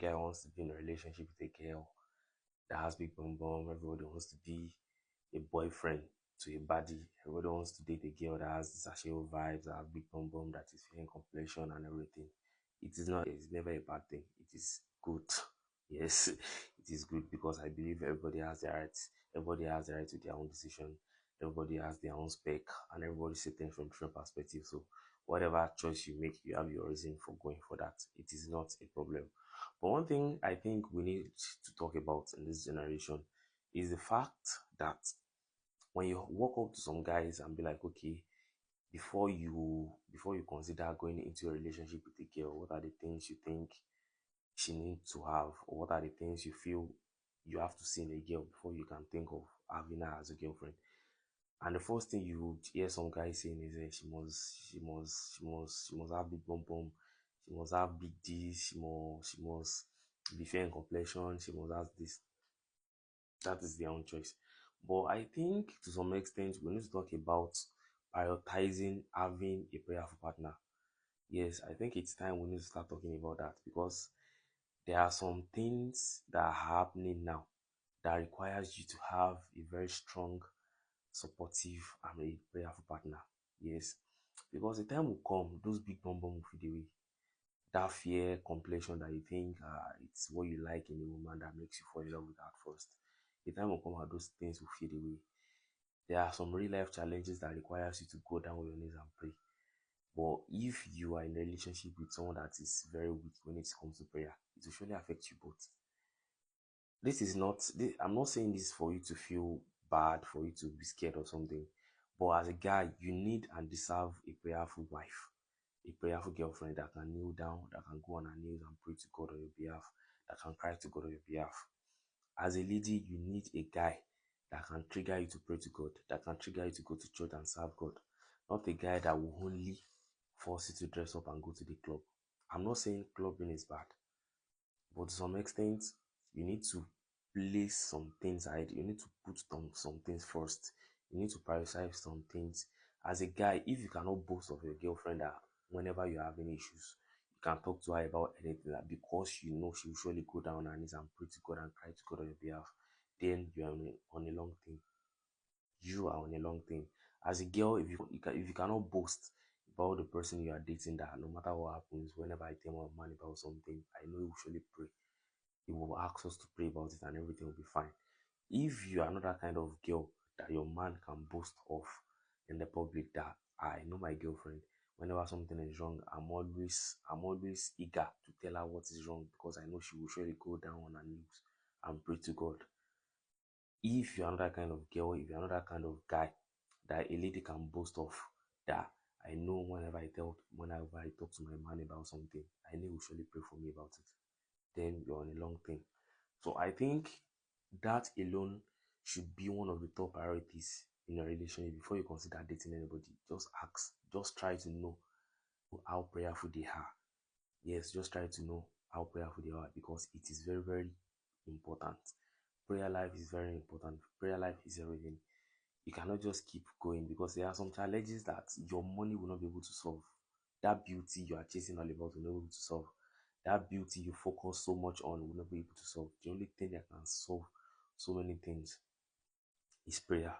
guy wants to be in a relationship with a girl that has big bum bum. Everybody wants to be a boyfriend to a baddie. Everybody wants to date a girl that has the sashio vibes, that has big bum bum, that is fair in complexion and everything. It is not. It's never a bad thing. It is good. Yes, it is good because I believe everybody has their rights. Everybody has the right to their own decision. Everybody has their own spec, and everybody's sitting from different perspectives. So whatever choice you make, you have your reason for going for that. It is not a problem. But one thing I think we need to talk about in this generation is the fact that when you walk up to some guys and be like, okay, before you consider going into a relationship with a girl, what are the things you think she needs to have, or what are the things you feel you have to see in a girl before you can think of having her as a girlfriend? And the first thing you would hear some guys saying is she must have big bum bum, she must have big D's, she must be fair in complexion, she must have this. That is their own choice. But I think to some extent we need to talk about prioritizing having a prayerful partner. Yes, I think it's time we need to start talking about that because there are some things that are happening now that requires you to have a very strong, supportive, and a prayerful partner. Yes, because the time will come, those big bum bum will fade away. That fear complexion that you think it's what you like in a woman that makes you fall in love with her at first. The time will come and those things will fade away. There are some real life challenges that requires you to go down on your knees and pray. But if you are in a relationship with someone that is very weak when it comes to prayer, it will surely affect you both. This is not, I'm not saying this for you to feel bad, for you to be scared or something. But as a guy, you need and deserve a prayerful wife, a prayerful girlfriend that can kneel down, that can go on her knees and pray to God on your behalf, that can cry to God on your behalf. As a lady, you need a guy that can trigger you to pray to God, that can trigger you to go to church and serve God. Not a guy that will only force you to dress up and go to the club. I'm not saying clubbing is bad, but to some extent, you need to place some things ahead. You need to put some things first. You need to prioritize some things. As a guy, if you cannot boast of your girlfriend that whenever you're having issues, you can talk to her about anything that because you know she will surely go down on her knees and pray to God and cry to God on your behalf, then you're on a long thing. You are on a long thing. As a girl, if you cannot boast about the person you are dating, that no matter what happens, whenever I tell my man about something, I know he will surely pray. He will ask us to pray about it and everything will be fine. If you are not that kind of girl that your man can boast of in the public, that I know my girlfriend, whenever something is wrong, I'm always eager to tell her what is wrong because I know she will surely go down on her knees and pray to God. If you're another kind of girl, if you're another kind of guy that a lady can boast of, that I know whenever I talk to my man about something, I know he will surely pray for me about it, then you're on a long thing. So I think that alone should be one of the top priorities in a relationship before you consider dating anybody. Just ask, just try to know how prayerful they are. Yes, just try to know how prayerful they are because it is very, very important. Prayer life is very important. Prayer life is everything. You cannot just keep going because there are some challenges that your money will not be able to solve. That beauty you are chasing all about will not be able to solve. That beauty you focus so much on will not be able to solve. The only thing that can solve so many things is prayer.